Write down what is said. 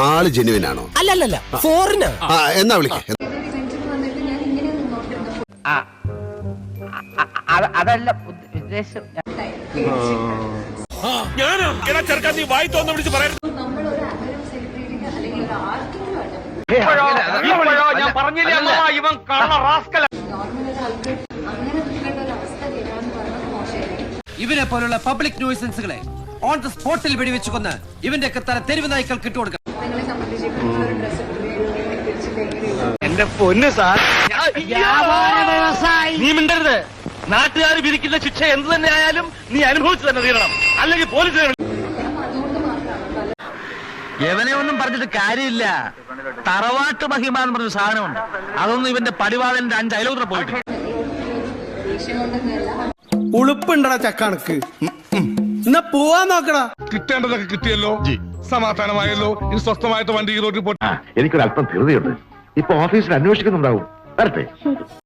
ആള് ജെനുവിൻ ആണോ? അല്ലല്ല ഫോറിനാ. എന്നാ വിളിക്കാം. അതല്ല ഉദ്ദേശം. ഇവനെ പോലുള്ള പബ്ലിക് ന്യൂസൻസുകളെ ഓൺ ദ സ്പോട്ടിൽ വെടിവെച്ച് കൊന്ന് ഇവന്റെ തല തെരുവ് നായ്ക്കൾക്ക് ഇട്ടുകൊടുക്കാം. എന്റെ പൊന്ന് സാർ, നീ മിണ്ടരുത്. നാട്ടുകാർ വിധിക്കുന്ന ശിക്ഷ എന്ത് തന്നെ ആയാലും നീ അനുഭവിച്ചു തന്നെ തീരണം, അല്ലെങ്കിൽ പോലീസിനെ. എവനെ ഒന്നും പറഞ്ഞിട്ട് കാര്യമില്ല. തറവാട്ട് മഹിമ എന്ന് പറഞ്ഞ സാധനമുണ്ട്. അതൊന്നും ഇവന്റെ പടിവാളന്റെ 5 അയലോത്ര പോയിട്ട്. ഉളുപ്പുണ്ടടാ ചക്കണക്ക്. എന്നാ പോവാൻ നോക്കടാ. കിട്ടേണ്ടതൊക്കെ കിട്ടിയല്ലോ, സമാധാനമായല്ലോ. ഇനി സ്വസ്ഥമായിട്ട് വണ്ടി റോഡിൽ പോട്ടെ. എനിക്കൊരല്പം ധൃതിയുണ്ട്. ഇപ്പൊ ഓഫീസിൽ അന്വേഷിക്കുന്നുണ്ടാവും. വരട്ടെ.